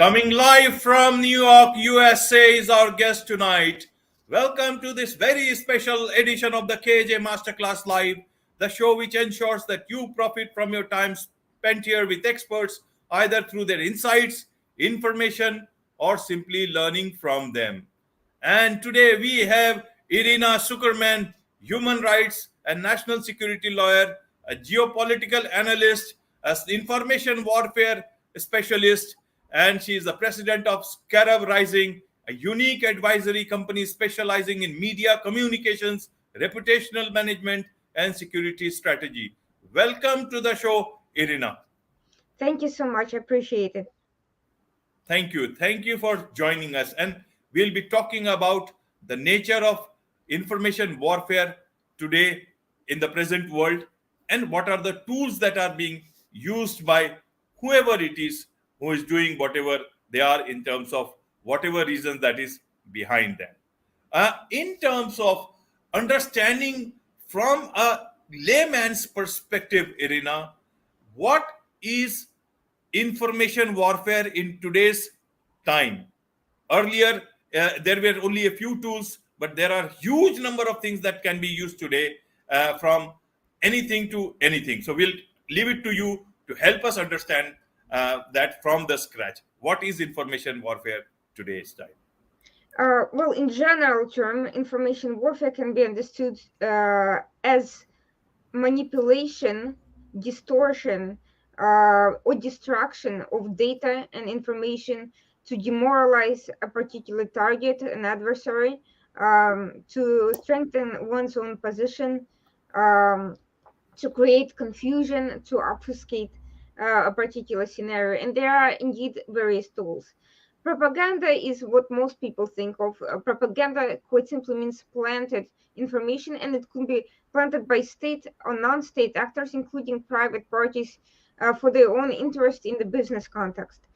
Coming live from New York, USA is our guest tonight. Welcome to this very special edition of the KJ Masterclass Live, the show which ensures that you profit from your time spent here with experts, either through their insights, information, or simply learning from them. And today we have Irina Tsukerman, human rights and national security lawyer, a geopolitical analyst, an information warfare specialist, and she is the president of Scarab Rising, a unique advisory company specializing in media communications, reputational management, and security strategy. Welcome to the show, Irina. Thank you so much. I appreciate it. Thank you. Thank you for joining us. And we'll be talking about the nature of information warfare today in the present world and what are the tools that are being used by whoever it is who is doing whatever they are in terms of whatever reason that is behind them. In terms of understanding from a layman's perspective, Irina, what is information warfare in today's time? Earlier, there were only a few tools, but there are huge number of things that can be used today, from anything to anything. So we'll leave it to you to help us understand that from the scratch. What is information warfare today's time? Well, in general term, information warfare can be understood as manipulation, distortion, or destruction of data and information to demoralize a particular target, an adversary, to strengthen one's own position, to create confusion, to obfuscate a particular scenario. And there are indeed various tools. Propaganda is what most people think of. Propaganda quite simply means planted information, and it could be planted by state or non-state actors, including private parties, for their own interest in the business context.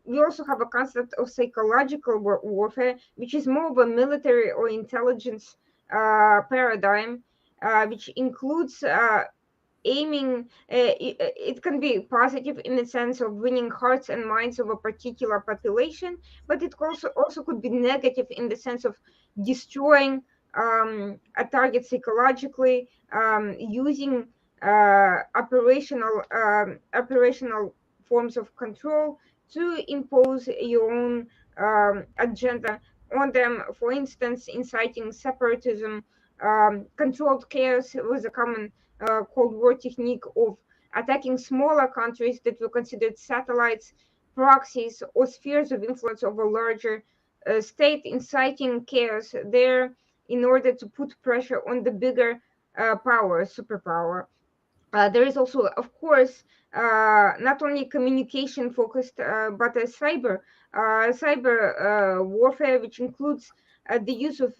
We also have a concept of psychological warfare, which is more of a military or intelligence paradigm, which includes aiming. It can be positive in the sense of winning hearts and minds of a particular population, but it also could be negative in the sense of destroying a target psychologically, using operational forms of control to impose your own agenda on them. For instance, inciting separatism. Controlled chaos was a common Cold War technique of attacking smaller countries that were considered satellites, proxies, or spheres of influence of a larger state, inciting chaos there in order to put pressure on the bigger superpower. There is also, of course, not only communication focused, but a cyber warfare, which includes the use of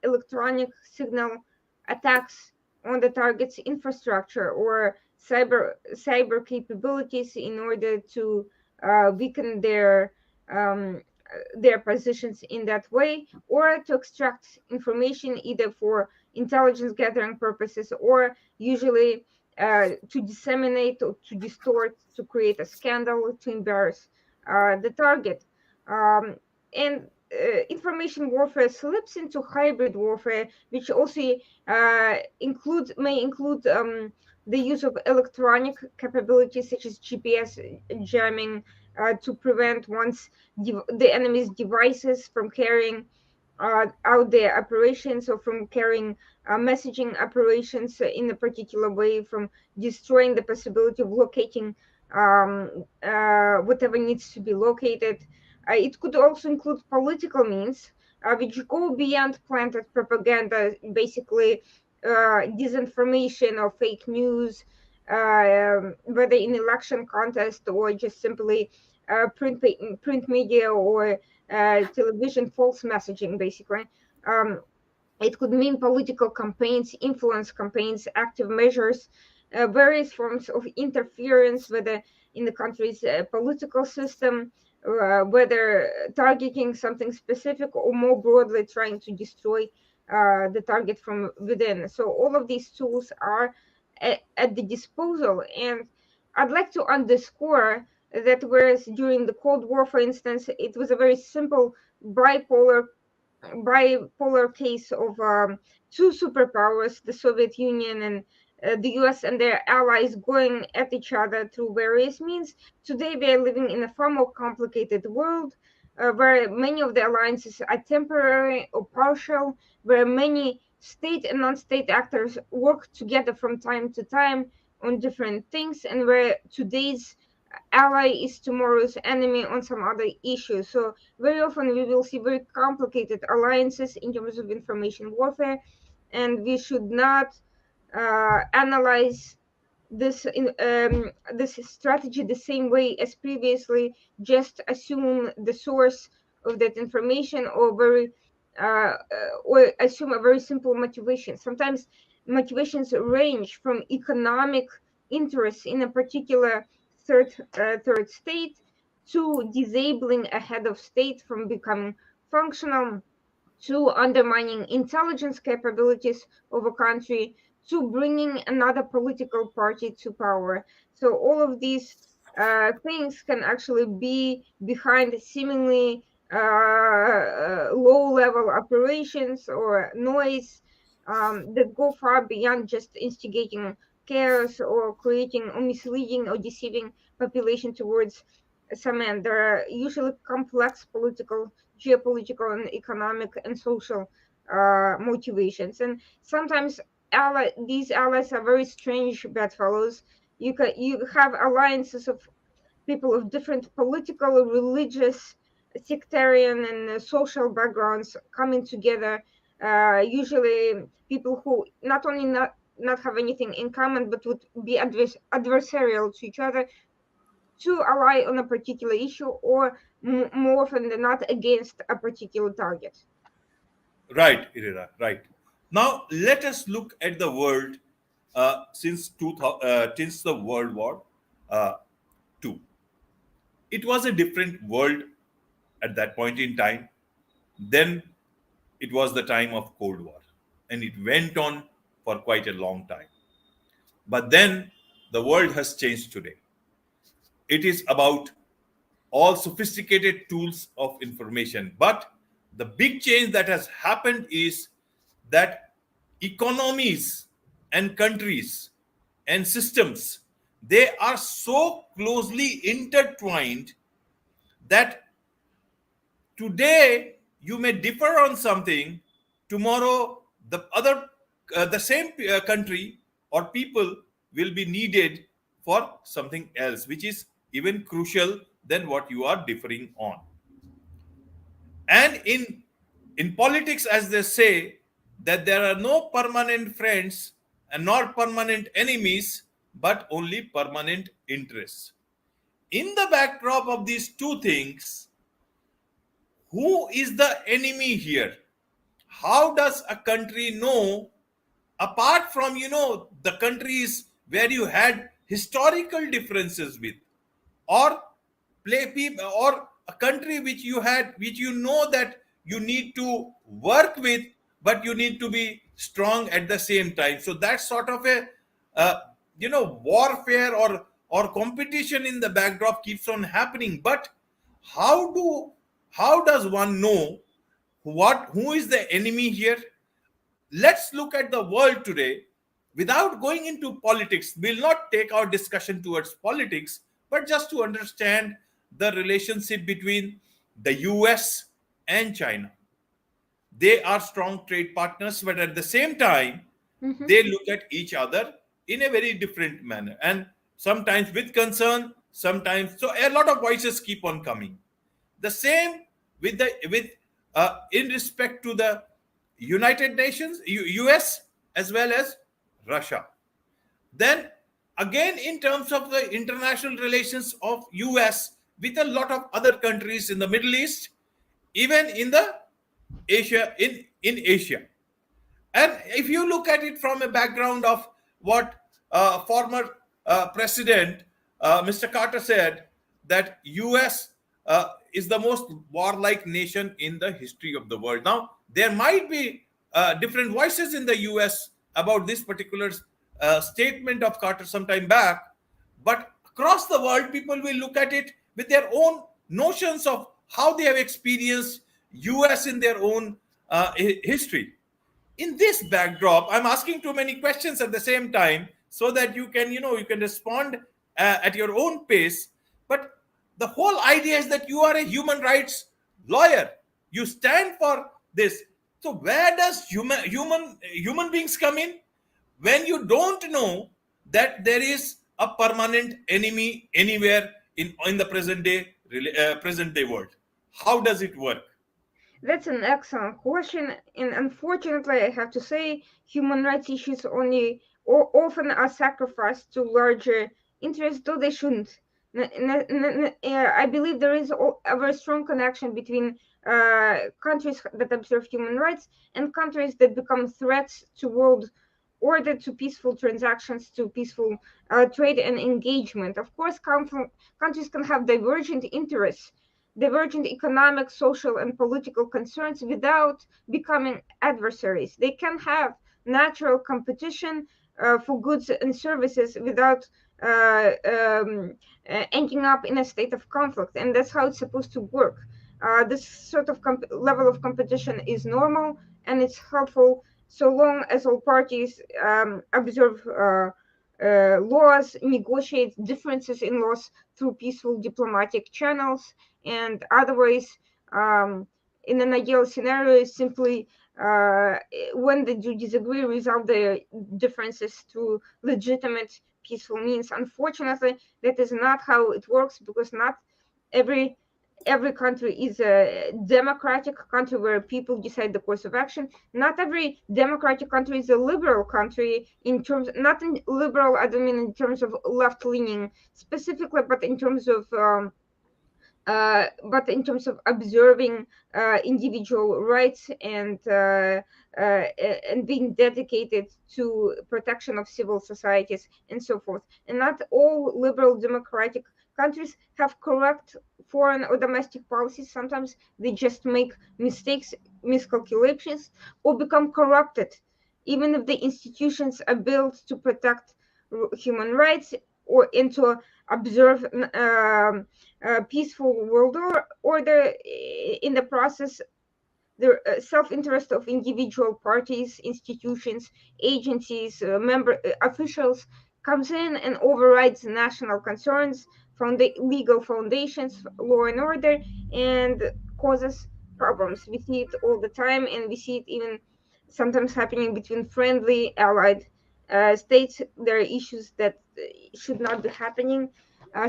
electronic signal attacks on the target's infrastructure or cyber capabilities in order to weaken their positions in that way, or to extract information either for intelligence gathering purposes or usually to disseminate or to distort, to create a scandal, to embarrass the target. And information warfare slips into hybrid warfare, which also may include the use of electronic capabilities such as GPS jamming to prevent the enemy's devices from carrying out their operations, or from carrying messaging operations in a particular way, from destroying the possibility of locating whatever needs to be located. It could also include political means, which go beyond planted propaganda, basically disinformation or fake news, whether in election contest or just simply print media or television false messaging, basically. It could mean political campaigns, influence campaigns, active measures, various forms of interference, whether in the country's political system, whether targeting something specific or more broadly trying to destroy the target from within. So all of these tools are at the disposal. And I'd like to underscore that whereas during the Cold War, for instance, it was a very simple bipolar case of two superpowers, the Soviet Union and the US and their allies, going at each other through various means. Today, we are living in a far more complicated world where many of the alliances are temporary or partial, where many state and non-state actors work together from time to time on different things, and where today's ally is tomorrow's enemy on some other issue. So very often we will see very complicated alliances in terms of information warfare, and we should not analyze this strategy the same way as previously, just assume the source of that information, or assume a very simple motivation. Sometimes motivations range from economic interests in a particular third state to disabling a head of state from becoming functional, to undermining intelligence capabilities of a country, to bringing another political party to power. So all of these things can actually be behind seemingly low-level operations or noise that go far beyond just instigating chaos or creating or misleading or deceiving population towards some end. There are usually complex political, geopolitical, and economic and social motivations, and sometimes these allies are very strange bedfellows. You have alliances of people of different political, religious, sectarian, and social backgrounds coming together. Usually, people who not only not have anything in common, but would be adversarial to each other, to ally on a particular issue, or more often than not against a particular target. Right, Irina, right. Now let us look at the world since the World War uh, II. It was a different world at that point in time. Then it was the time of Cold War, and it went on for quite a long time. But then the world has changed today. It is about all sophisticated tools of information. But the big change that has happened is that economies and countries and systems, they are so closely intertwined that today you may differ on something, tomorrow the same country or people will be needed for something else which is even crucial than what you are differing on. And in politics, as they say, that there are no permanent friends and nor permanent enemies, but only permanent interests. In the backdrop of these two things, who is the enemy here? How does a country know, apart from the countries where you had historical differences with, or play people, or a country which you know that you need to work with, but you need to be strong at the same time. So that's sort of a uh, warfare or competition in the backdrop keeps on happening. But how do how does one know who is the enemy here? Let's look at the world today without going into politics. We'll not take our discussion towards politics, but just to understand the relationship between the US and China. They are strong trade partners, but at the same time, Mhm. they look at each other in a very different manner, and sometimes with concern, sometimes. So a lot of voices keep on coming. The same with in respect to the United Nations, US, as well as Russia. Then again, in terms of the international relations of US with a lot of other countries in the Middle East, even in the Asia, in Asia. And if you look at it from a background of what former President Mr. Carter said, that US is the most warlike nation in the history of the world. Now, there might be different voices in the US about this particular statement of Carter some time back, but across the world, people will look at it with their own notions of how they have experienced US in their own history. In this backdrop, I'm asking too many questions at the same time so that you can respond at your own pace. But the whole idea is that you are a human rights lawyer. You stand for this. So where does human beings come in? When you don't know that there is a permanent enemy anywhere in the present day world, how does it work? That's an excellent question, and unfortunately, I have to say, human rights issues only or often are sacrificed to larger interests, though they shouldn't. I believe there is a very strong connection between countries that observe human rights and countries that become threats to world order, to peaceful transactions, to peaceful trade and engagement. Of course, countries can have divergent interests, divergent economic, social, and political concerns without becoming adversaries. They can have natural competition for goods and services without ending up in a state of conflict, and that's how it's supposed to work. This sort of level of competition is normal and it's helpful so long as all parties observe laws, negotiate differences in laws through peaceful diplomatic channels, and otherwise, in an ideal scenario, simply when they do disagree, resolve their differences through legitimate peaceful means. Unfortunately, that is not how it works, because not every country is a democratic country where people decide the course of action. Not every democratic country is a liberal country in terms, not in liberal, I don't mean in terms of left leaning specifically, but in terms of observing individual rights and being dedicated to protection of civil societies and so forth. And not all liberal democratic countries have correct foreign or domestic policies. Sometimes they just make mistakes, miscalculations, or become corrupted, even if the institutions are built to protect human rights or into observe peaceful world order. In the process, the self-interest of individual parties, institutions, agencies, member officials comes in and overrides national concerns from the legal foundations, law and order, and causes problems. We see it all the time, and we see it even sometimes happening between friendly allied states. There are issues that should not be happening,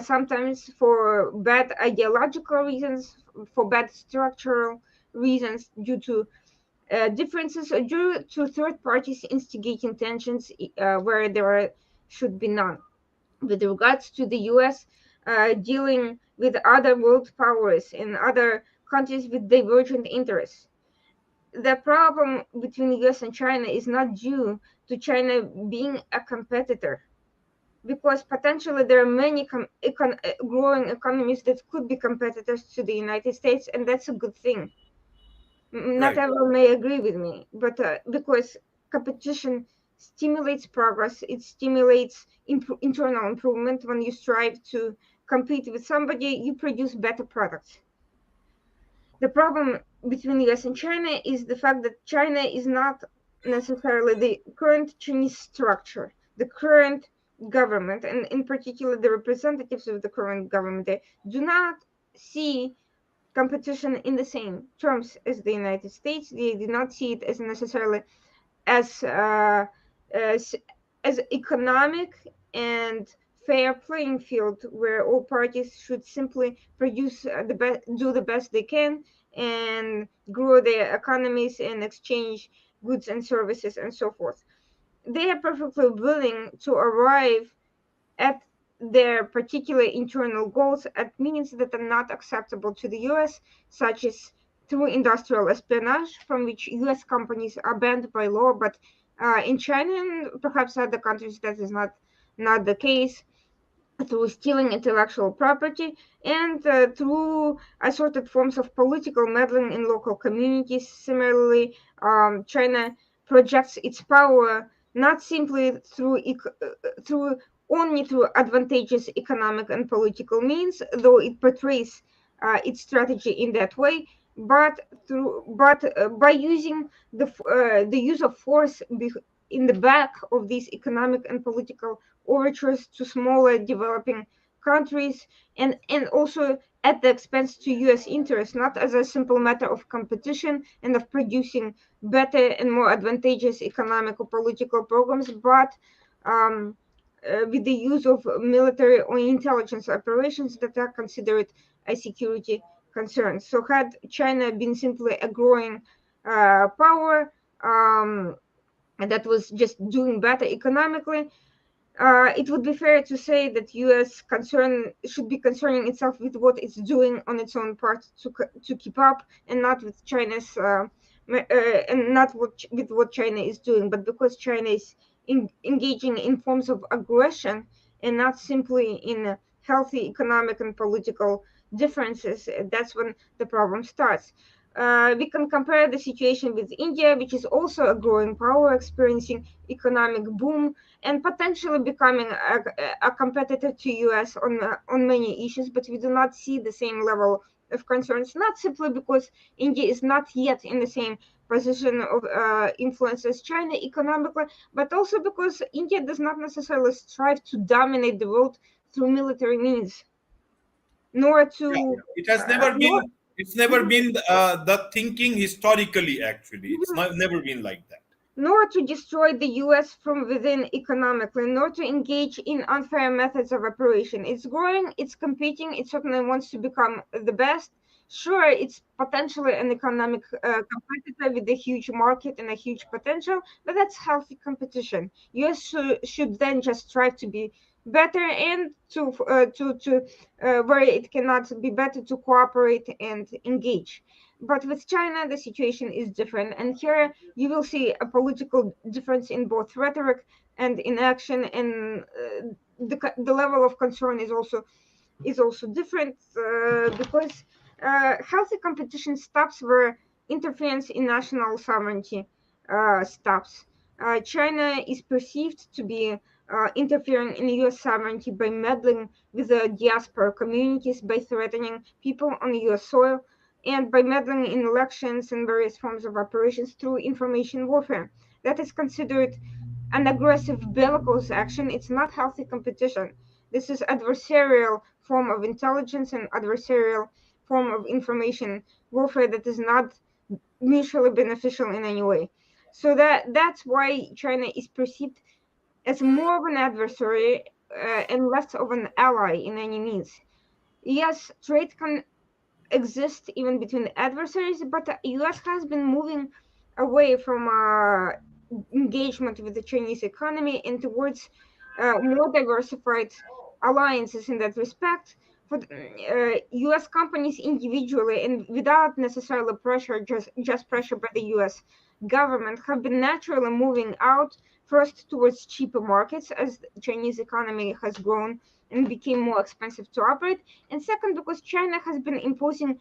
sometimes for bad ideological reasons, for bad structural reasons, due to differences, or due to third parties instigating tensions where should be none. With regards to the US dealing with other world powers and other countries with divergent interests, the problem between the US and China is not due to China being a competitor, because potentially there are many growing economies that could be competitors to the United States, and that's a good thing. Not Right. everyone may agree with me, but because competition stimulates progress, it stimulates internal improvement. When you strive to compete with somebody, you produce better products. The problem between the US and China is the fact that China is not necessarily the current Chinese structure, the current government, and in particular the representatives of the current government. They do not see competition in the same terms as the United States. They do not see it as necessarily as as, as economic and fair playing field where all parties should simply produce the best, do the best they can, and grow their economies and exchange goods and services and so forth. They are perfectly willing to arrive at their particular internal goals at means that are not acceptable to the US, such as through industrial espionage, from which US companies are banned by law, but in China and perhaps other countries that is not the case, through stealing intellectual property, and through assorted forms of political meddling in local communities. Similarly, China projects its power not simply through only through advantageous economic and political means, though it portrays its strategy in that way, but by using the use of force in the back of these economic and political overtures to smaller developing countries, and also at the expense to US interests, not as a simple matter of competition and of producing better and more advantageous economic or political programs, but um, with the use of military or intelligence operations that are considered a security concern. So, had China been simply a growing power that was just doing better economically, it would be fair to say that U.S. concern should be concerning itself with what it's doing on its own part to keep up, and not with China's and not with what China is doing, but because China is engaging in forms of aggression and not simply in healthy economic and political differences. That's when the problem starts. We can compare the situation with India, which is also a growing power, experiencing economic boom and potentially becoming a competitor to US on many issues, but we do not see the same level of concerns, not simply because India is not yet in the same position of influence as China economically, but also because India does not necessarily strive to dominate the world through military means, nor Yeah, to it has never nor been. It's never been the thinking historically. Actually, it's not, never been like that. nor to destroy the US from within economically, nor to engage in unfair methods of operation. It's growing, it's competing, it certainly wants to become the best. Sure, it's potentially an economic competitor with a huge market and a huge potential, but that's healthy competition. US should then just strive to be better and to where it cannot be better to cooperate and engage. But with China, the situation is different, and here you will see a political difference in both rhetoric and in action, and the level of concern is also different because healthy competition stops where interference in national sovereignty stops. China is perceived to be interfering in US sovereignty by meddling with the diaspora communities, by threatening people on US soil, and by meddling in elections and various forms of operations through information warfare. That is considered an aggressive bellicose action. It's not healthy competition. This is adversarial form of intelligence and adversarial form of information warfare that is not mutually beneficial in any way. So that's why China is perceived as more of an adversary and less of an ally in any means. Yes, trade can exist even between adversaries, but the US has been moving away from engagement with the Chinese economy and towards more diversified alliances in that respect. For US companies individually and without necessarily pressure, just pressure by the US government, have been naturally moving out first towards cheaper markets as the Chinese economy has grown and became more expensive to operate, and second, because China has been imposing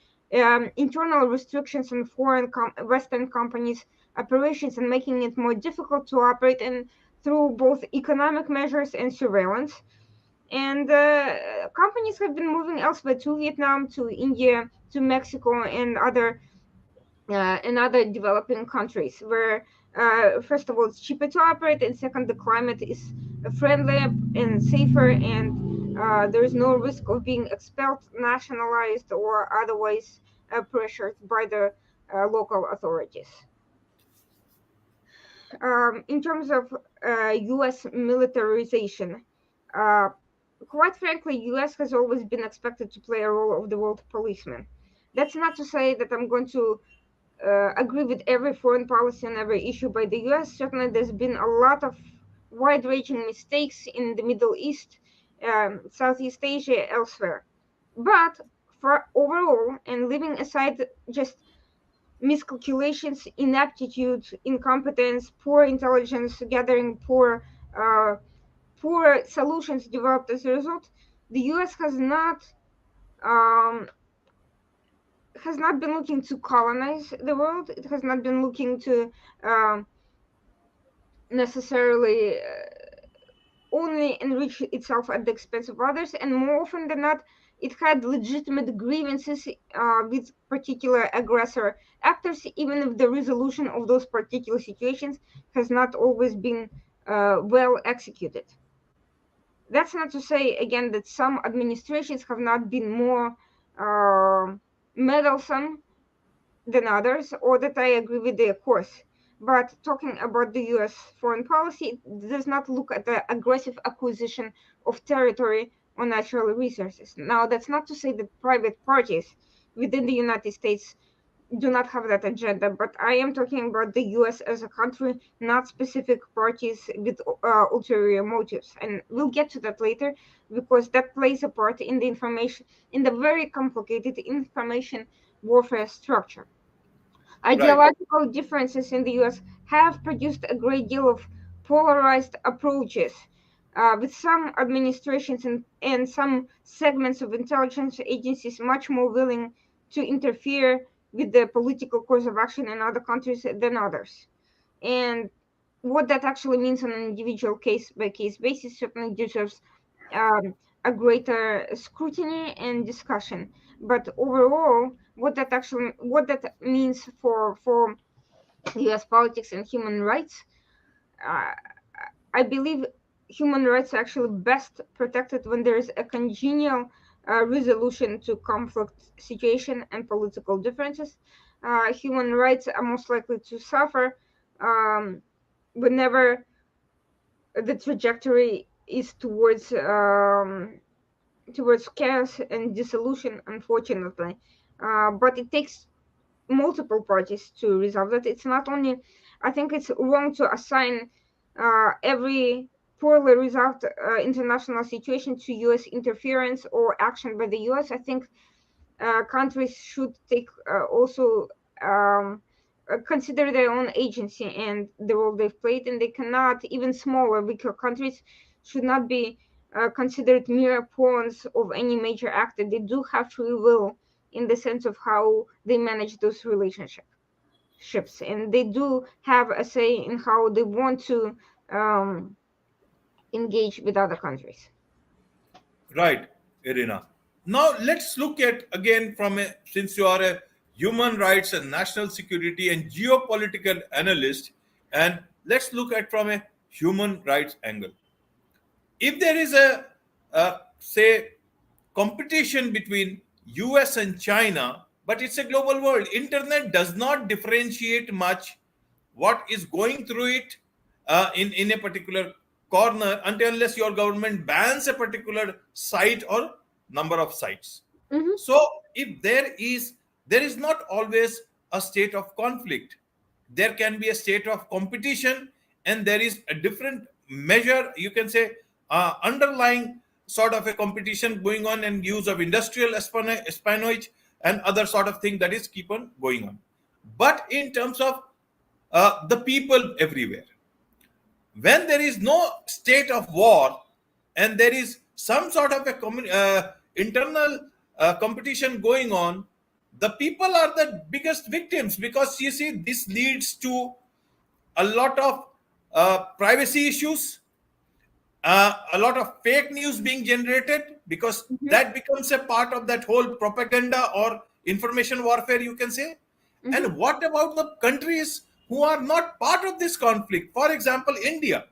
internal restrictions on foreign Western companies' operations and making it more difficult to operate and through both economic measures and surveillance. And companies have been moving elsewhere to Vietnam, to India, to Mexico, and other developing countries where first of all it's cheaper to operate, and second the climate is friendlier and safer, and there is no risk of being expelled, nationalized, or otherwise pressured by the local authorities. In terms of US militarization, uh, quite frankly, US has always been expected to play a role of the world policeman. That's not to say that I'm going to agree with every foreign policy and every issue by the US. Certainly, there's been a lot of wide ranging mistakes in the Middle East, Southeast Asia, elsewhere. But for overall, and leaving aside just miscalculations, inaptitude, incompetence, poor intelligence gathering, uh, poor solutions developed as a result, the US um, has not been looking to colonize the world. It has not been looking to necessarily only enrich itself at the expense of others, and more often than not, it had legitimate grievances with particular aggressor actors, even if the resolution of those particular situations has not always been well executed. That's not to say, again, that some administrations have not been more meddlesome than others, or that I agree with their course. But talking about the US foreign policy, it does not look at the aggressive acquisition of territory or natural resources. Now, that's not to say that private parties within the United States do not have that agenda, but I am talking about the US as a country, not specific parties with ulterior motives. And we'll get to that later because that plays a part in the information, in the very complicated information warfare structure. Right. Ideological differences in the US have produced a great deal of polarized approaches, with some administrations and some segments of intelligence agencies much more willing to interfere with the political course of action in other countries than others. And what that actually means on an individual case by case basis certainly deserves a greater scrutiny and discussion. But overall, what that means for U.S. politics and human rights, uh, I believe human rights are actually best protected when there is a congenial resolution to conflict situation and political differences. Human rights are most likely to suffer um, whenever the trajectory is towards chaos and dissolution, unfortunately. But it takes multiple parties to resolve that. It's not only, I think it's wrong to assign every poorly resolved international situation to US interference or action by the US. I think countries should take also um, consider their own agency and the role they've played, and they cannot, even smaller, weaker countries should not be considered mere pawns of any major actor. They do have free will in the sense of how they manage those relationships, and they do have a say in how they want to um, engage with other countries. Right, Irina. Now let's look at again from a, since you are a human rights and national security and geopolitical analyst, and let's look at from a human rights angle. If there is a say competition between US and China, but it's a global world, internet does not differentiate much what is going through it in a particular corner until unless your government bans a particular site or number of sites. Mm-hmm, So if there is not always a state of conflict. There can be a state of competition, and there is a different measure, you can say, underlying sort of a competition going on, and use of industrial espionage and other sort of thing that is keep on going on. But in terms of the people everywhere, when there is no state of war and there is some sort of a internal competition going on, the people are the biggest victims, because you see this leads to a lot of privacy issues, a lot of fake news being generated, because mm-hmm, that becomes a part of that whole propaganda or information warfare, you can say. mm-hmm, And what about the countries who are not part of this conflict? For example, India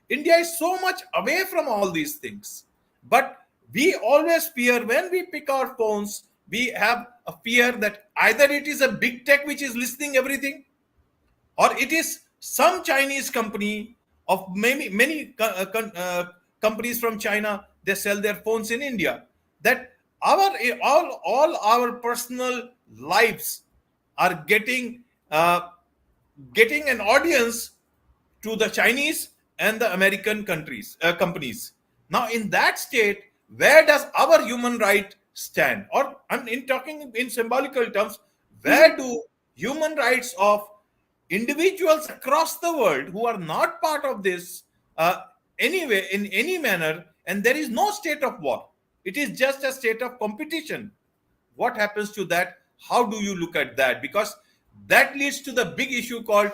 is so much away from all these things, but we always fear when we pick our phones. We have a fear that either it is a big tech which is listening everything, or it is some Chinese company of many companies from China. They sell their phones in India. That our all our personal lives are getting an audience to the Chinese and the American countries companies. Now, in that state, where does our human right stand? Or I'm in talking in symbolical terms, mm-hmm, where do human rights of individuals across the world who are not part of this anyway in any manner, and there is no state of war? It is just a state of competition. What happens to that? How do you look at that? Because that leads to the big issue called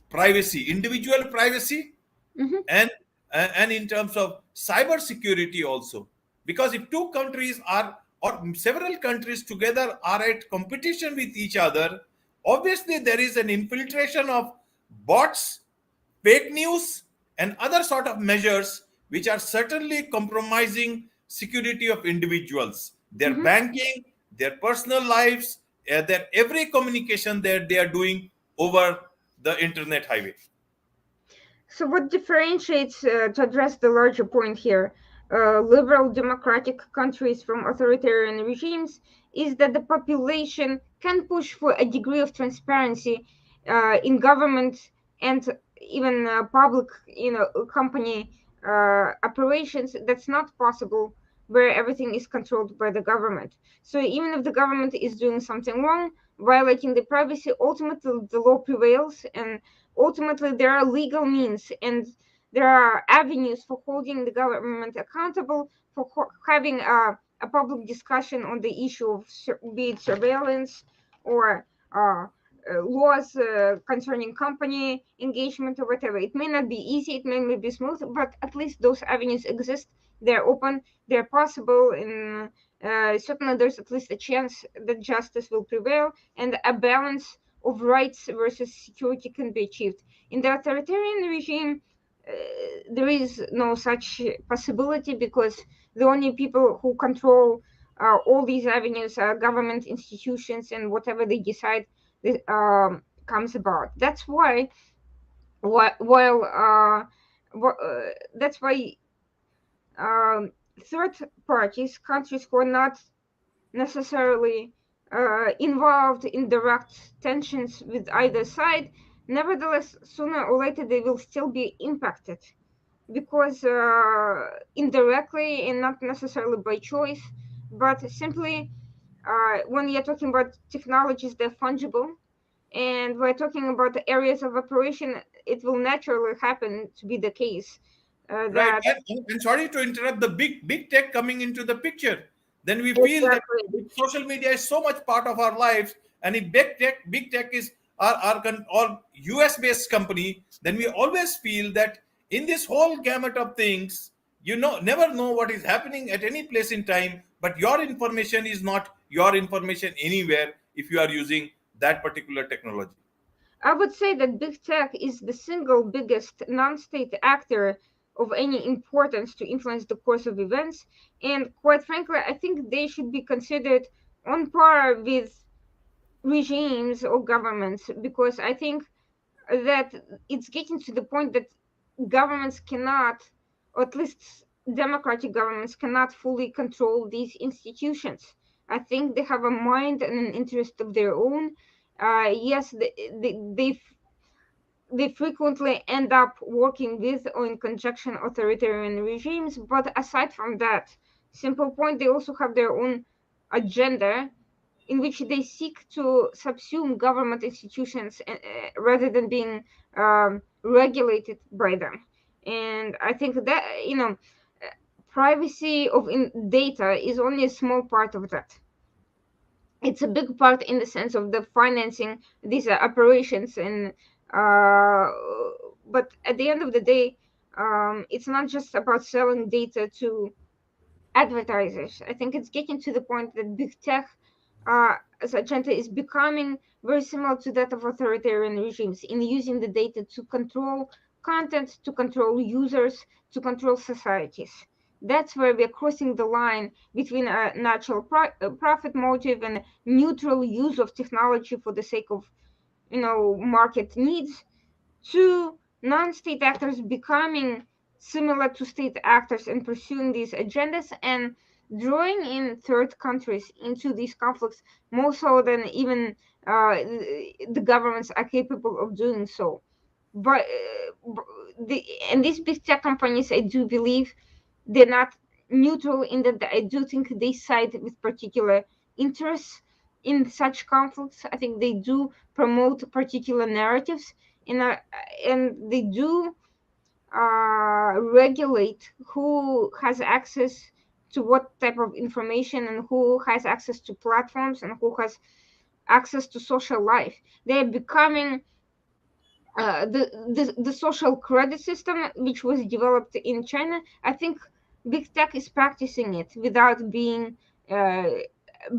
privacy, individual privacy, mm-hmm. and and in terms of cyber security also. Because if two countries are, or several countries together are at competition with each other, obviously there is an infiltration of bots, fake news, and other sort of measures which are certainly compromising security of individuals, their Mhm. banking, their personal lives, their every communication that they are doing over the internet highway. So, what differentiates, to address the larger point here, liberal democratic countries from authoritarian regimes is that the population can push for a degree of transparency in government and even public, company operations that's not possible where everything is controlled by the government. So, even if the government is doing something wrong, violating the privacy, ultimately the law prevails, and ultimately there are legal means and there are avenues for holding the government accountable, for having a public discussion on the issue of be it surveillance or laws concerning company engagement or whatever. It may not be easy, it may not be smooth, but at least those avenues exist. They're open, they're possible, and certainly there's at least a chance that justice will prevail and a balance of rights versus security can be achieved. In the authoritarian regime, there is no such possibility because the only people who control all these avenues are government institutions, and whatever they decide comes about. That's why, while that's why um, third parties, countries who are not necessarily involved in direct tensions with either side, nevertheless, sooner or later they will still be impacted because indirectly and not necessarily by choice, but simply when you're talking about technologies, they're fungible. And we're talking about the areas of operation, it will naturally happen to be the case Right. that And sorry to interrupt, the big tech coming into the picture. Then we feel that exactly. social media is so much part of our lives, and if big tech is or US based company, then we always feel that in this whole gamut of things, never know what is happening at any place in time, but your information is not your information anywhere if you are using that particular technology. I would say that big tech is the single biggest non-state actor of any importance to influence the course of events, and quite frankly, I think they should be considered on par with regimes or governments because I think that it's getting to the point that governments cannot, or at least democratic governments cannot fully control these institutions. I think they have a mind and an interest of their own. Yes, they frequently end up working with or in conjunction authoritarian regimes, but aside from that simple point, they also have their own agenda in which they seek to subsume government institutions rather than being regulated by them. And I think that, privacy of data is only a small part of that. It's a big part in the sense of the financing these operations, and uh, but at the end of the day, it's not just about selling data to advertisers. I think it's getting to the point that big tech as agenda is becoming very similar to that of authoritarian regimes in using the data to control content, to control users, to control societies. That's where we're crossing the line between a natural profit motive and neutral use of technology for the sake of, market needs, to non-state actors becoming similar to state actors and pursuing these agendas and drawing in third countries into these conflicts more so than even the governments are capable of doing so. But and these big tech companies, I do believe, they're not neutral in that I do think they side with particular interests in such conflicts. I think they do promote particular narratives, and and they do regulate who has access to what type of information and who has access to platforms and who has access to social life. They're becoming the social credit system, which was developed in China. I think big tech is practicing it without being uh,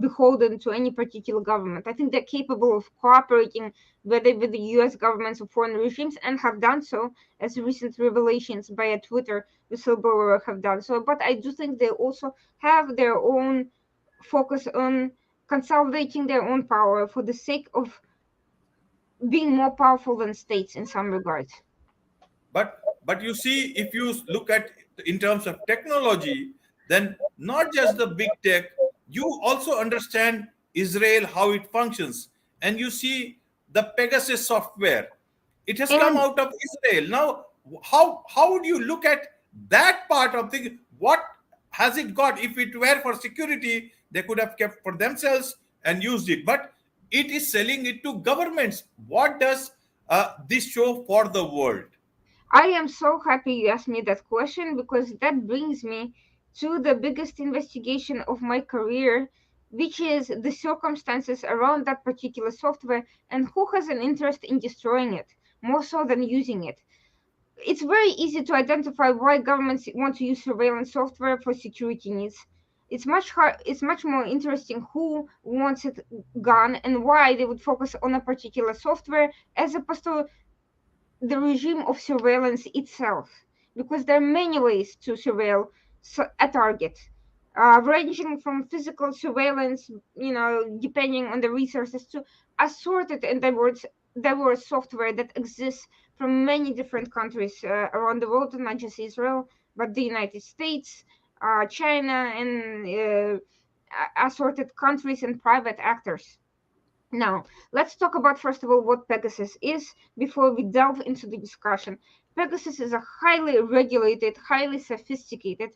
beholden to any particular government. I think they're capable of cooperating whether with the US governments or foreign regimes, and have done so, as recent revelations by a Twitter whistleblower have done so. But I do think they also have their own focus on consolidating their own power for the sake of being more powerful than states in some regards. But you see, if you look at in terms of technology, then not just the big tech, you also understand Israel, how it functions, and you see the Pegasus software. It has come And out of Israel. Now, how would you look at that part of things? What has it got? If it were for security, they could have kept for themselves and used it. But it is selling it to governments. What does this show for the world? I am so happy you asked me that question, because that brings me to the biggest investigation of my career, which is the circumstances around that particular software and who has an interest in destroying it more so than using it. It's very easy to identify why governments want to use surveillance software for security needs. It's much more interesting who wants it gone and why they would focus on a particular software as opposed to the regime of surveillance itself, because there are many ways to surveil a target, ranging from physical surveillance, depending on the resources, to assorted and diverse software that exists from many different countries around the world, not just Israel, but the United States, China, and assorted countries and private actors. Now, let's talk about first of all what Pegasus is before we delve into the discussion. Pegasus is a highly regulated, highly sophisticated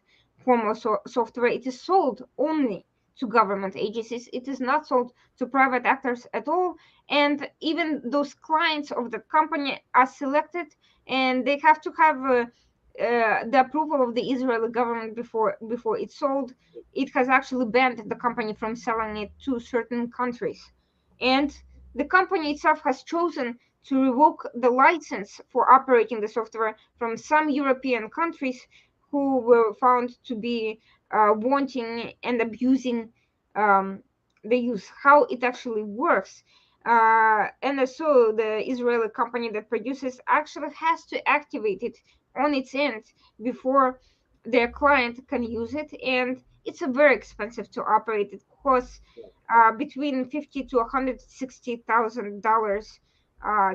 form of software. It is sold only to government agencies. It is not sold to private actors at all. And even those clients of the company are selected, and they have to have the approval of the Israeli government before it's sold. It has actually banned the company from selling it to certain countries, and the company itself has chosen to revoke the license for operating the software from some European countries who were found to be wanting and abusing um, the use. How it actually works. And so the Israeli company that produces actually has to activate it on its end before their client can use it, and it's a very expensive to operate. It costs between 50 to $160,000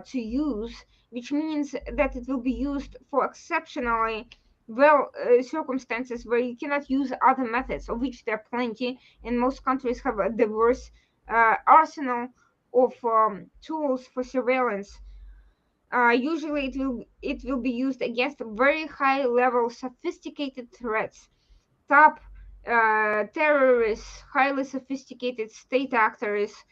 to use, which means that it will be used for exceptionally circumstances where you cannot use other methods, of which there are plenty, and most countries have a diverse arsenal of tools for surveillance. Usually, it will be used against very high level, sophisticated threats, top terrorists, highly sophisticated state actors,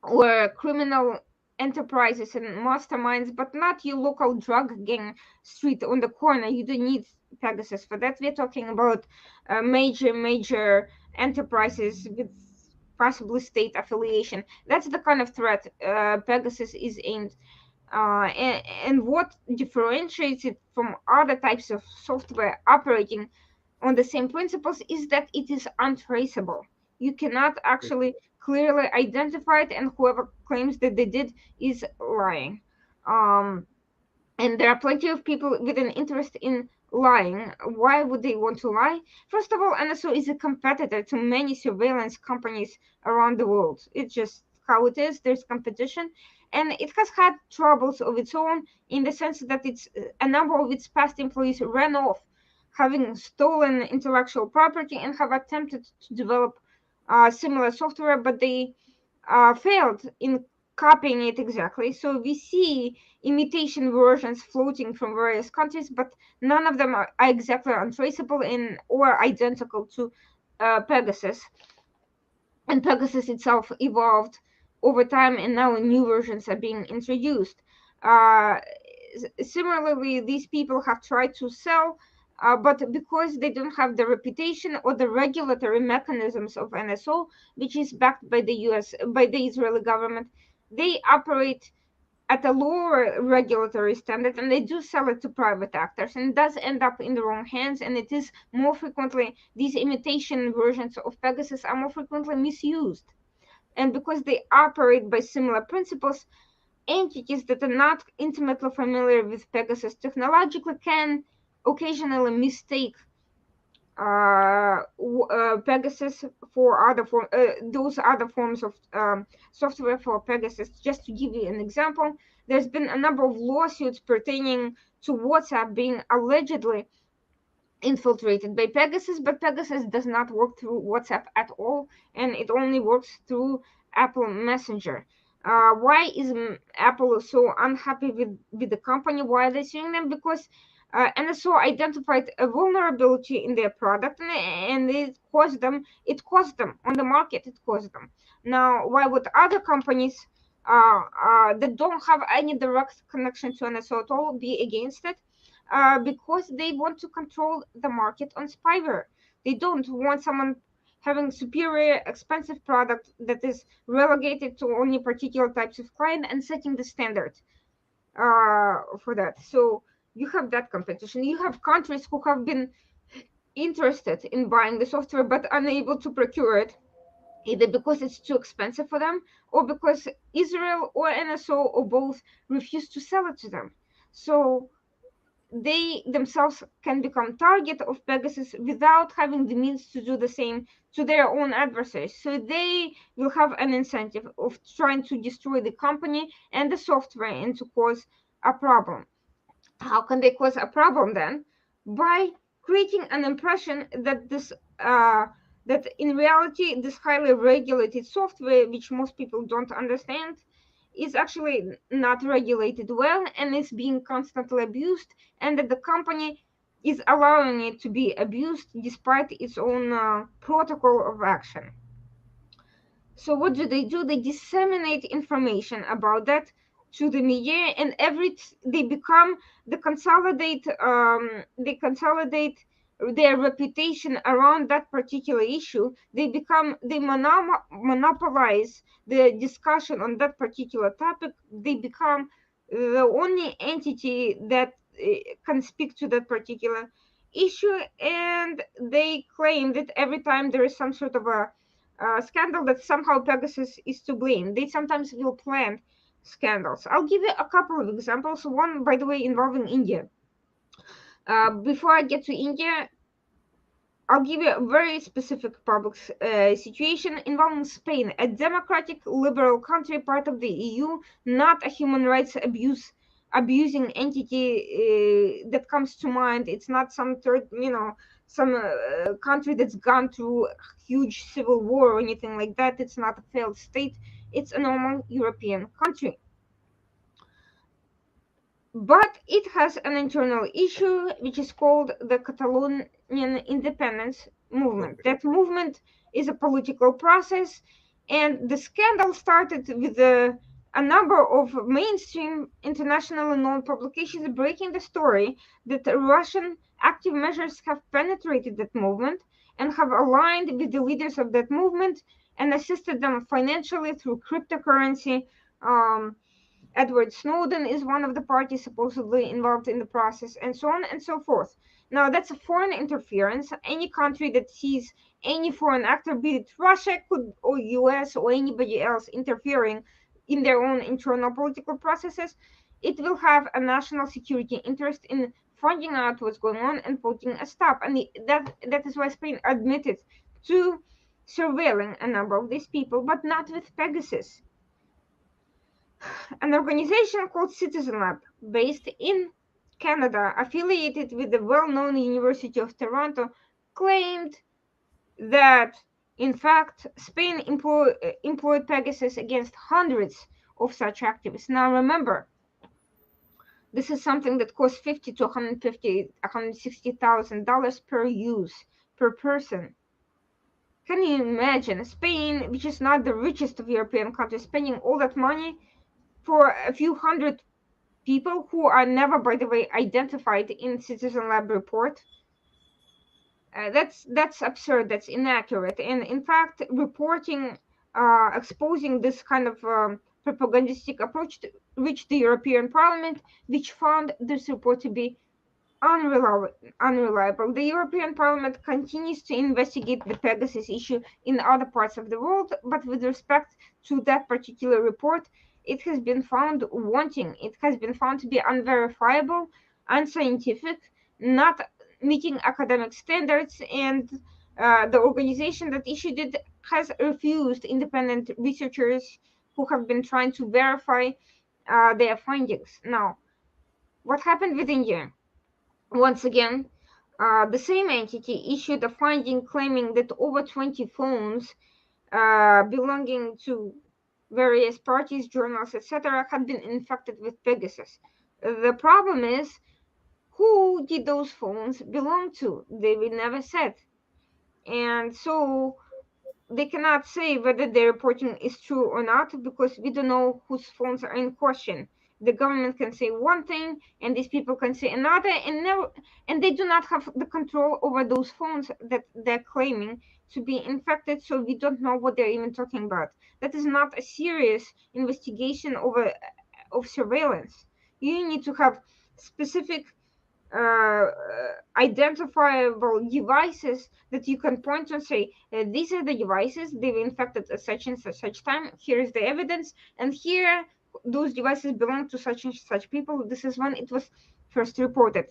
or criminal enterprises and masterminds, but not your local drug gang street on the corner. You don't need Pegasus for that. We're talking about major enterprises with possibly state affiliation. That's the kind of threat Pegasus is aimed. And what differentiates it from other types of software operating on the same principles is that it is untraceable. You cannot actually clearly identify it, and whoever claims that they did is lying. Um, and there are plenty of people with an interest in lying. Why would they want to lie? First of all, NSO is a competitor to many surveillance companies around the world. It's just how it is. There's competition, and it has had troubles of its own, in the sense that it's a number of its past employees ran off, having stolen intellectual property, and have attempted to develop similar software, but they failed in copying it exactly. So we see imitation versions floating from various countries, but none of them are exactly untraceable and or identical to Pegasus. And Pegasus itself evolved over time, and now new versions are being introduced. Uh, Similarly, these people have tried to sell, but because they don't have the reputation or the regulatory mechanisms of NSO, which is backed by the US, by the Israeli government, they operate at a lower regulatory standard, and they do sell it to private actors, and it does end up in the wrong hands, and it is more frequently, these imitation versions of Pegasus are more frequently misused. And because they operate by similar principles, entities that are not intimately familiar with Pegasus technologically can occasionally mistake Pegasus for those other forms of software for Pegasus. Just to give you an example, there's been a number of lawsuits pertaining to WhatsApp being allegedly infiltrated by Pegasus, but Pegasus does not work through WhatsApp at all, and it only works through Apple Messenger. Why is Apple so unhappy with the company? Why are they suing them? Because NSO identified a vulnerability in their product, and it cost them on the market. It cost them. Now, why would other companies that don't have any direct connection to NSO at all be against it? Because they want to control the market on spyware. They don't want someone having superior, expensive product that is relegated to only particular types of client and setting the standard for that. So you have that competition. You have countries who have been interested in buying the software but unable to procure it, either because it's too expensive for them or because Israel or NSO or both refuse to sell it to them. So they themselves can become target of Pegasus without having the means to do the same to their own adversaries. So they will have an incentive of trying to destroy the company and the software and to cause a problem. How can they cause a problem then? By creating an impression that that in reality this highly regulated software, which most people don't understand, is actually not regulated well and is being constantly abused, and that the company is allowing it to be abused despite its own protocol of action. So what do? They disseminate information about that to the media, and they become they consolidate their reputation around that particular issue. They monopolize the discussion on that particular topic. They become the only entity that can speak to that particular issue, and they claim that every time there is some sort of a scandal, that somehow Pegasus is to blame. They sometimes will plan scandals. I'll give you a couple of examples. One, by the way, involving India. Before I get to India, I'll give you a very specific public situation involving Spain, a democratic liberal country, part of the EU, not a human rights abusing entity that comes to mind. It's not some third, some country that's gone through huge civil war or anything like that. It's not a failed state. It's a normal European country, but it has an internal issue which is called the Catalonian independence movement. Okay. That movement is a political process, and the scandal started with a number of mainstream internationally known publications breaking the story that Russian active measures have penetrated that movement and have aligned with the leaders of that movement and assisted them financially through cryptocurrency. Edward Snowden is one of the parties supposedly involved in the process, and so on and so forth. Now, that's a foreign interference. Any country that sees any foreign actor, be it Russia, could, or US, or anybody else interfering in their own internal political processes, it will have a national security interest in finding out what's going on and putting a stop. And that is why Spain admitted to surveilling a number of these people, but not with Pegasus. An organization called Citizen Lab, based in Canada, affiliated with the well-known University of Toronto, claimed that, in fact, Spain employed Pegasus against hundreds of such activists. Now, remember, this is something that costs $50 to $160,000 per use per person. Can you imagine Spain, which is not the richest of European countries, spending all that money for a few hundred people who are never, by the way, identified in Citizen Lab report? That's absurd. That's inaccurate. And in fact, reporting, exposing this kind of propagandistic approach reached the European Parliament, which found this report to be unreliable. The European Parliament continues to investigate the Pegasus issue in other parts of the world, but with respect to that particular report, it has been found wanting. It has been found to be unverifiable, unscientific, not meeting academic standards, and the organization that issued it has refused independent researchers who have been trying to verify their findings. Now, what happened with India? Once again, the same entity issued a finding claiming that over 20 phones belonging to various parties, journals, etc., had been infected with Pegasus. The problem is, who did those phones belong to? They were never said. And so they cannot say whether the reporting is true or not because we don't know whose phones are in question. The government can say one thing and these people can say another, and no, and they do not have the control over those phones that they're claiming to be infected, so we don't know what they're even talking about. That is not a serious investigation of surveillance. You need to have specific uh, identifiable devices that you can point to and say, these are the devices, they were infected at such and such time, here is the evidence, and here those devices belong to such and such people, this is when it was first reported.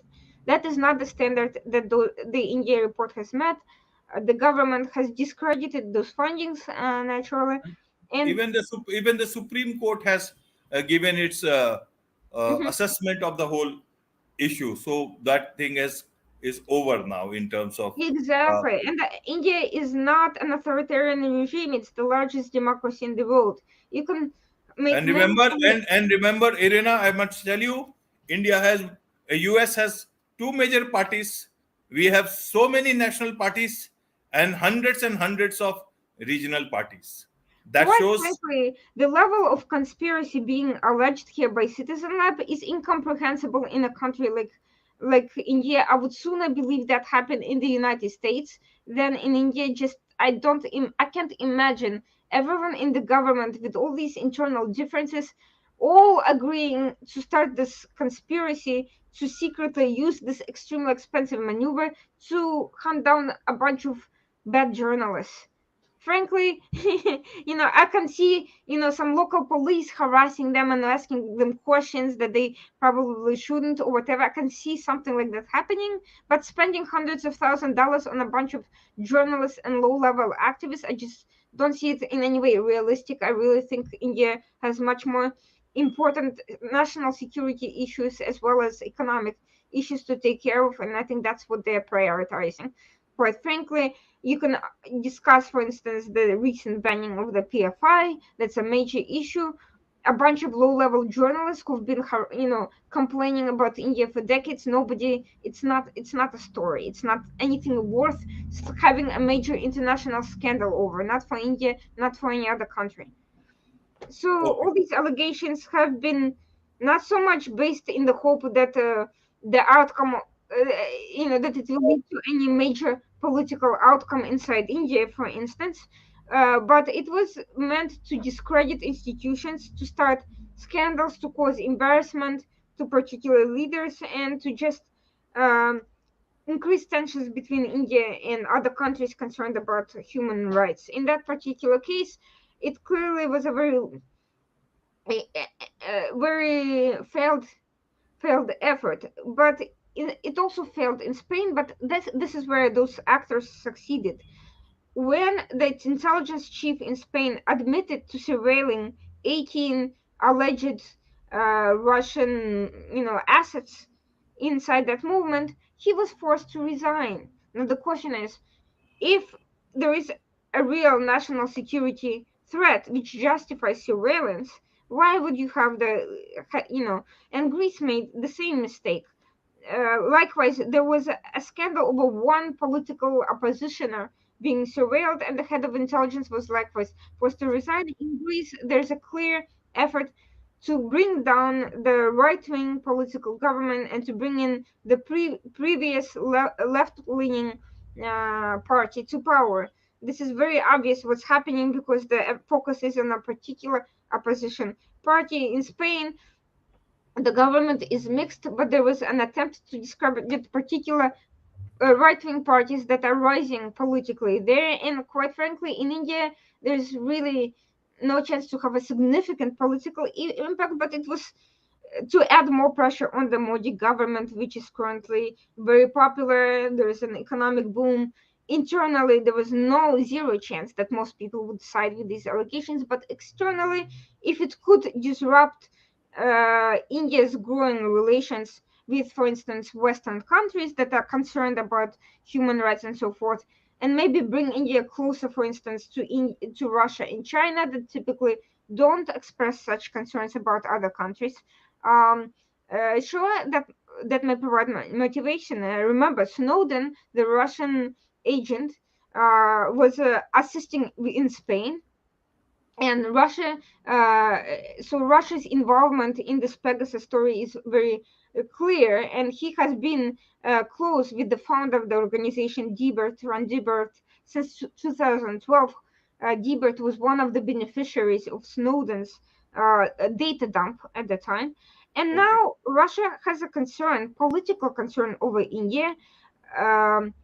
That is not the standard that the India report has met. The government has discredited those findings, naturally, and Even the Supreme Court has given its mhm, assessment of the whole issue. So that thing is over now in terms of. Uh, exactly. And India is not an authoritarian regime. It's the largest democracy in the world. You can make and many remember, claims. and remember, Irina, I must tell you, India has, US has two major parties. We have so many national parties and hundreds of regional parties. That Quite shows. frankly, the level of conspiracy being alleged here by Citizen Lab is incomprehensible in a country like India. I would sooner believe that happened in the United States than in India. Just I can't imagine everyone in the government with all these internal differences all agreeing to start this conspiracy to secretly use this extremely expensive maneuver to hunt down a bunch of bad journalists. Frankly, I can see, some local police harassing them and asking them questions that they probably shouldn't or whatever. I can see something like that happening, but spending hundreds of $1,000s on a bunch of journalists and low-level activists, I just don't see it in any way realistic. I really think India has much more important national security issues as well as economic issues to take care of, and I think that's what they're prioritizing. Quite frankly, you can discuss, for instance, the recent banning of the PFI. That's a major issue. A bunch of low-level journalists who've been, complaining about India for decades. Nobody. It's not a story. It's not anything worth having a major international scandal over. Not for India. Not for any other country. So Okay. all these allegations have been not so much based in the hope that the outcome, that it will lead to any major political outcome inside India, for instance, but it was meant to discredit institutions, to start scandals, to cause embarrassment to particular leaders, and to just um, increase tensions between India and other countries concerned about human rights. In that particular case, it clearly was a very failed effort, but it also failed in Spain. But this is where those actors succeeded. When the intelligence chief in Spain admitted to surveilling 18 alleged Russian, assets inside that movement, he was forced to resign. Now the question is, if there is a real national security threat which justifies surveillance, why would you have and Greece made the same mistake. Likewise, there was a scandal over one political oppositioner being surveilled, and the head of intelligence was likewise forced to resign. In Greece, there's a clear effort to bring down the right-wing political government and to bring in the previous left-leaning party to power. This is very obvious what's happening because the focus is on a particular opposition party. In Spain, the government is mixed, but there was an attempt to describe it with particular right-wing parties that are rising politically there. And quite frankly, in India, there's really no chance to have a significant political impact, but it was to add more pressure on the Modi government, which is currently very popular. There is an economic boom. Internally, there was no zero chance that most people would side with these allocations, but externally, if it could disrupt India's growing relations with, for instance, Western countries that are concerned about human rights and so forth, and maybe bring India closer, for instance, to Russia and China that typically don't express such concerns about other countries. Um, sure, that may provide motivation. Remember, Snowden, the Russian agent, was assisting in Spain, and so Russia's involvement in this Pegasus story is very clear, and he has been close with the founder of the organization, Debert, Ron Debert, since 2012. Debert was one of the beneficiaries of Snowden's data dump at the time, and Okay. now Russia has a concern, political concern over India.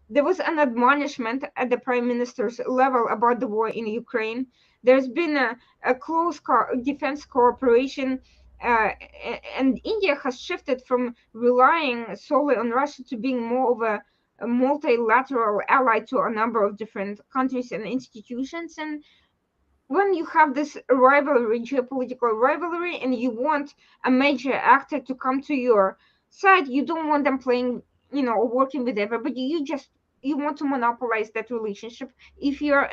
There was an admonishment at the prime minister's level about the war in Ukraine. There's been a close defense cooperation, and India has shifted from relying solely on Russia to being more of a multilateral ally to a number of different countries and institutions. And when you have this rivalry, geopolitical rivalry, and you want a major actor to come to your side, you don't want them playing, or working with everybody. You want to monopolize that relationship if you're,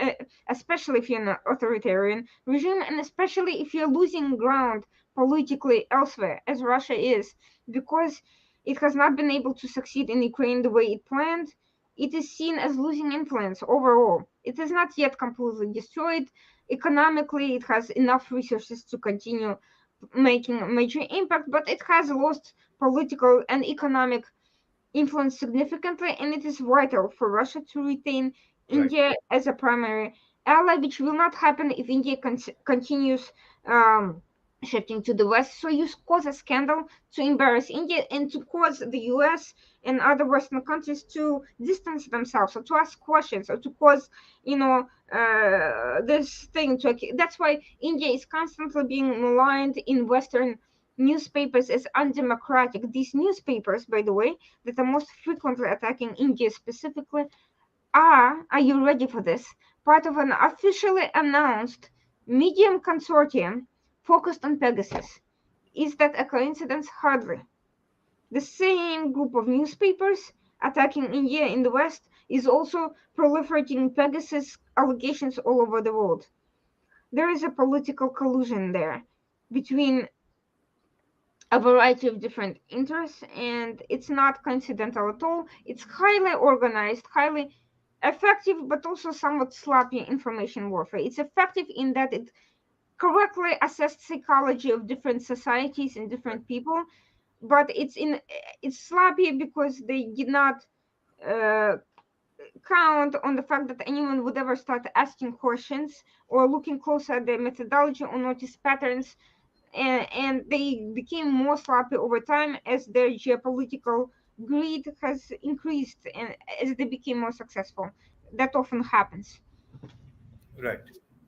especially if you're an authoritarian regime, and especially if you're losing ground politically elsewhere, as Russia is, because it has not been able to succeed in Ukraine the way it planned. It is seen as losing influence overall. It is not yet completely destroyed. Economically, it has enough resources to continue making a major impact, but it has lost political and economic influence significantly, and it is vital for Russia to retain Right. India as a primary ally, which will not happen if India continues shifting to the West. So you cause a scandal to embarrass India and to cause the US and other Western countries to distance themselves or to ask questions or to cause, this thing to. That's why India is constantly being maligned in Western newspapers as undemocratic. These newspapers, by the way, that are most frequently attacking India specifically are you ready for this? Part of an officially announced medium consortium focused on Pegasus. Is that a coincidence? Hardly. The same group of newspapers attacking India in the West is also proliferating Pegasus allegations all over the world. There is a political collusion there between a variety of different interests, and it's not coincidental at all. It's highly organized, highly effective, but also somewhat sloppy information warfare. It's effective in that it correctly assessed psychology of different societies and Right. different people, but it's sloppy because they did not uh, count on the fact that anyone would ever start asking questions or looking closer at the methodology or notice patterns, and they became more sloppy over time as their geopolitical greed has increased and as they became more successful. That often happens. Right,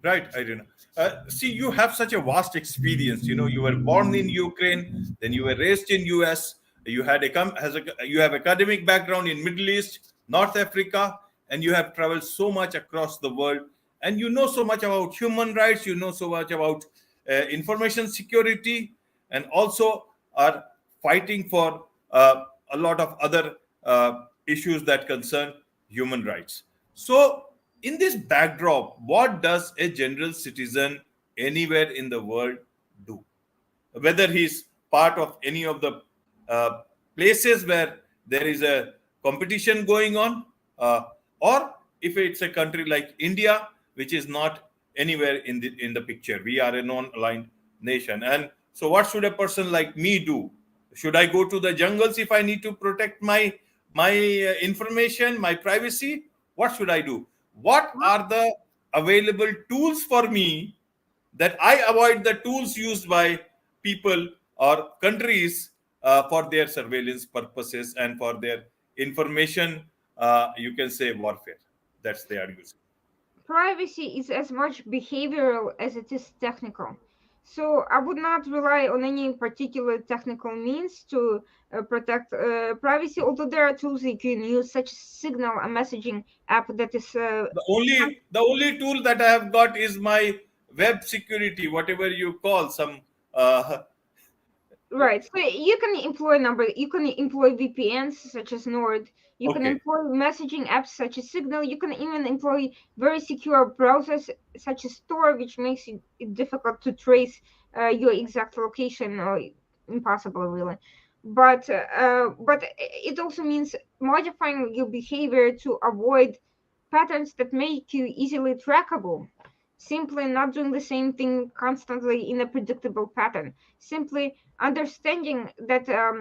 right, Irina. See, you have such a vast experience. You were born in Ukraine, then you were raised in US. You had you have academic background in Middle East, North Africa, and you have traveled so much across the world. And you know so much about human rights. You know so much about information security, and also are fighting for a lot of other issues that concern human rights. So, in this backdrop, what does a general citizen anywhere in the world do? Whether he's part of any of the uh, places where there is a competition going on, or if it's a country like India, which is not anywhere in the picture. We are a non-aligned nation, and so what should a person like me do? Should I go to the jungles if I need to protect my information, my privacy? What should I do? What Well, are the available tools for me that I avoid the tools used by people or countries for their surveillance purposes and for their information, you can say warfare. That's they are using. Privacy is as much behavioral as it is technical. So I would not rely on any particular technical means to protect privacy, although there are tools you can use, such as Signal, a messaging app that is The only tool that I have got is my web security, whatever you call some. Uh, right. So you can employ you can employ VPNs such as Nord. You can okay, employ messaging apps such as Signal. You can even employ very secure browsers such as Tor, which makes it difficult to trace your exact location, or impossible really. But it also means modifying your behavior to avoid patterns that make you easily trackable. Simply not doing the same thing constantly in a predictable pattern. Simply understanding that uh,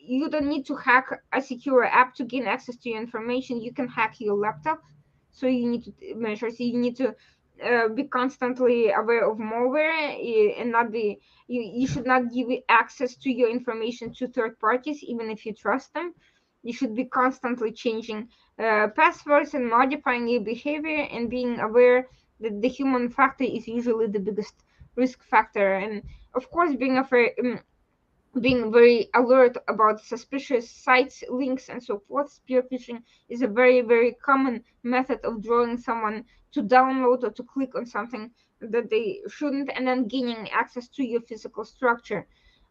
you don't need to hack a secure app to gain access to your information. You can hack your laptop. So you need to measure. So you need to be constantly aware of malware and not be. You should not give access to your information to third parties, even if you trust them. You should be constantly changing passwords and modifying your behavior and being aware that the human factor is usually the biggest risk factor. And of course, being very alert about suspicious sites, links, and so forth. Spear phishing is a very, very common method of drawing someone to download or to click on something that they shouldn't, and then gaining access to your physical structure.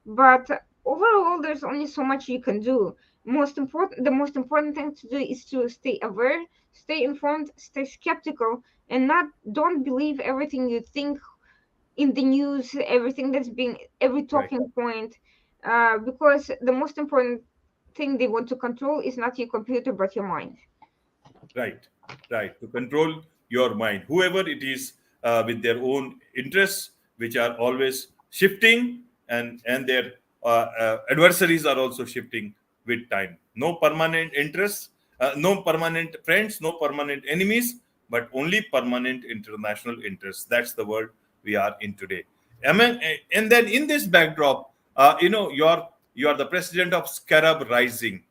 But overall, there's only so much you can do. The most important thing to do is to stay aware, stay informed, stay skeptical, and not don't believe everything you think in the news, everything that's been every right. talking point, because the most important thing they want to control is not your computer but your mind. Right, right. To control your mind, whoever it is, with their own interests, which are always shifting, and their adversaries are also shifting with time. No permanent interests, no permanent friends, no permanent enemies, but only permanent international interests. That's the world we are in today. And then in this backdrop, you are the president of Scarab Rising,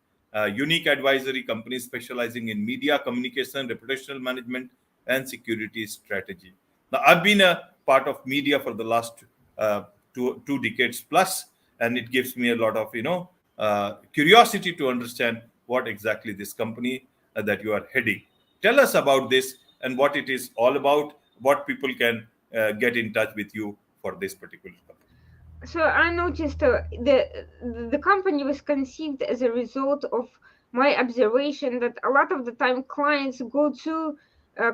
unique advisory company specializing in media communication, reputational management, and security strategy. Now, I've been a part of media for the last two decades plus, and it gives me a lot of curiosity to understand what exactly this company that you are heading. Tell us about this and what it is all about. What people can get in touch with you for this particular company. So I noticed the company was conceived as a result of my observation that a lot of the time clients go to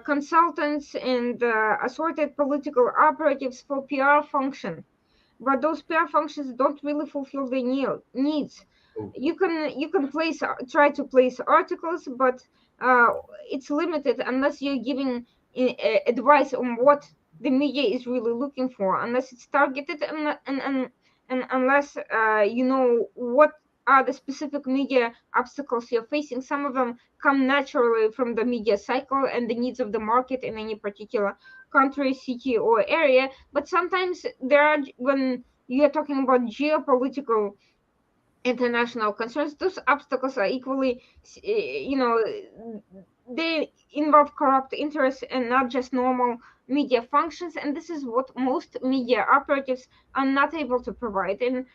consultants and assorted political operatives for PR function, but those PR functions don't really fulfill their needs. Oh, You can try to place articles, but uh, it's limited unless you're giving advice on what the media is really looking for, unless it's targeted, and unless you know what are the specific media obstacles you're facing. Some of them come naturally from the media cycle and the needs of the market in any particular country, city, or area, but sometimes there are, when you are talking about geopolitical international concerns, those obstacles are equally, they involve corrupt interests and not just normal media functions. And this is what most media operatives are not able to provide. And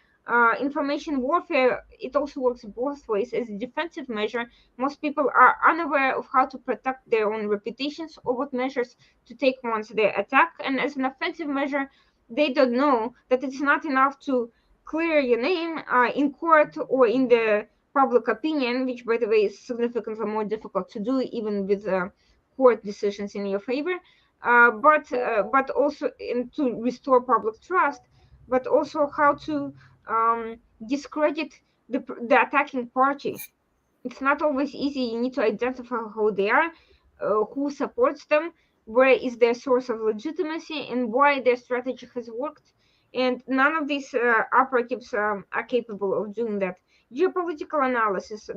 information warfare, it also works both ways. As a defensive measure, most people are unaware of how to protect their own reputations or what measures to take once they attack. And as an offensive measure, they don't know that it's not enough to clear your name in court or in the public opinion, which, by the way, is significantly more difficult to do, even with court decisions in your favor. But also to restore public trust, but also how to discredit the attacking party. It's not always easy. You need to identify who they are, who supports them, where is their source of legitimacy, and why their strategy has worked. And none of these operatives are capable of doing that. Geopolitical analysis.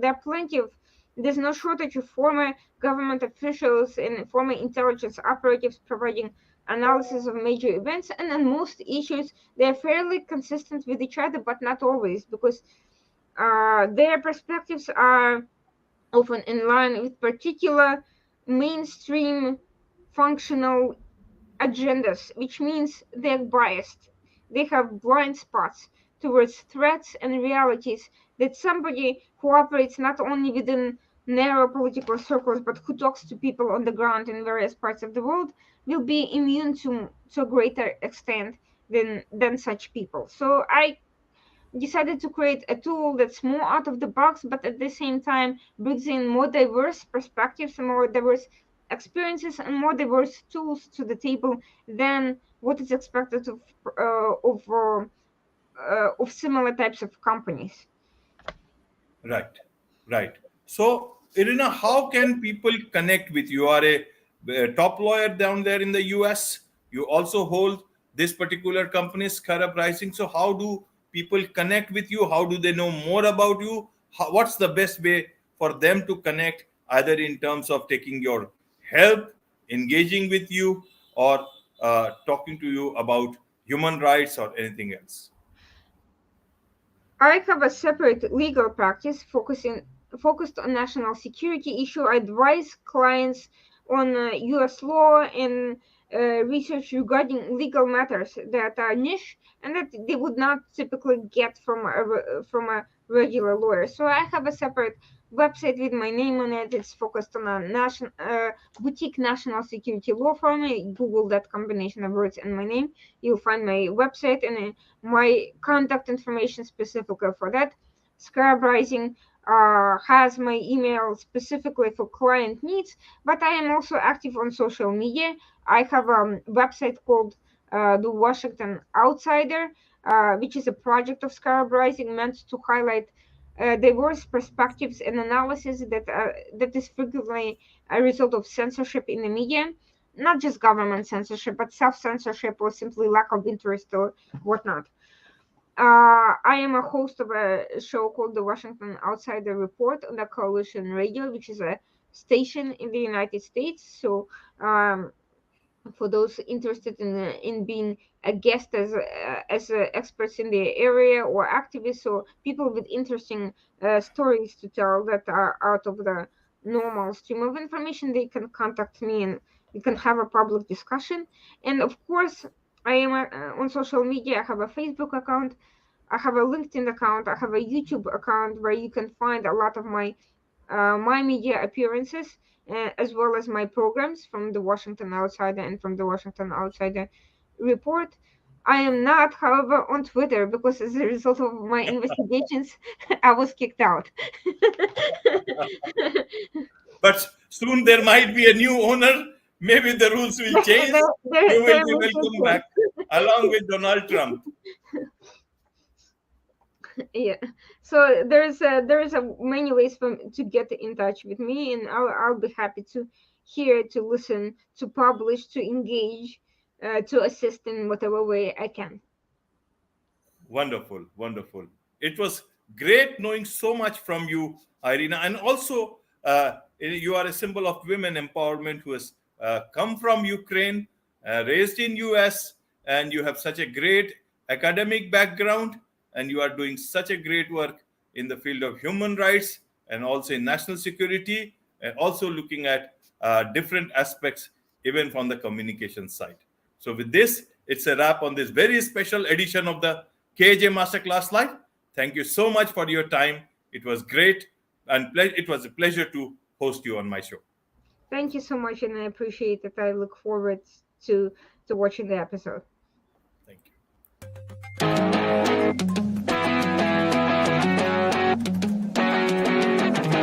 There's no shortage of former government officials and former intelligence operatives providing analysis of major events, and on most issues they're fairly consistent with each other, but not always, because their perspectives are often in line with particular mainstream functional agendas, which means they're biased. They have blind spots towards threats and realities that somebody who operates not only within narrow political circles but who talks to people on the ground in various parts of the world will be immune to a greater extent than such people. So I decided to create a tool that's more out of the box, but at the same time brings in more diverse perspectives and more diverse experiences and more diverse tools to the table than what is expected of similar types of companies. Right, right. So, Irina, how can people connect with you? You are a top lawyer down there in the US. You also hold this particular company, Scarab Rising. So, how do people connect with you? How do they know more about you? What's the best way for them to connect, either in terms of taking your help, engaging with you, or talking to you about human rights or anything else? I have a separate legal practice focused on national security issue. I advise clients on U.S. law and research regarding legal matters that are niche and that they would not typically get from a regular lawyer. So I have a separate website with my name on it. It's focused on a national boutique national security law firm. Google that combination of words and my name. You'll find my website and my contact information specifically for that. Scarab Rising has my email specifically for client needs, but I am also active on social media. I have a website called The Washington Outsider, which is a project of Scarab Rising meant to highlight diverse perspectives and analysis that is frequently a result of censorship in the media, not just government censorship, but self-censorship or simply lack of interest or whatnot. I am a host of a show called the Washington Outsider Report on the Coalition Radio, which is a station in the United States. So, for those interested in being a guest as experts in the area or activists or people with interesting stories to tell that are out of the normal stream of information, they can contact me and we can have a public discussion. And of course, I am on social media. I have a Facebook account, I have a LinkedIn account, I have a YouTube account where you can find a lot of my media appearances, as well as my programs from the Washington Outsider and from the Washington Outsider Report. I am not, however, on Twitter because as a result of my investigations, I was kicked out. But soon there might be a new owner. Maybe the rules will change. You will There be may be welcome back along with Donald Trump. yeah. So there is a many ways to get in touch with me, and I'll be happy to hear, to listen, to publish, to engage, to assist in whatever way I can. Wonderful, wonderful. It was great knowing so much from you, Irina. And also, you are a symbol of women empowerment who has come from Ukraine, raised in US, and you have such a great academic background, and you are doing such a great work in the field of human rights and also in national security, and also looking at different aspects, even from the communication side. So, with this, it's a wrap on this very special edition of the KJ Masterclass Live. Thank you so much for your time. It was great, and it was a pleasure to host you on my show. Thank you so much, and I appreciate it. I look forward to watching the episode. Thank you.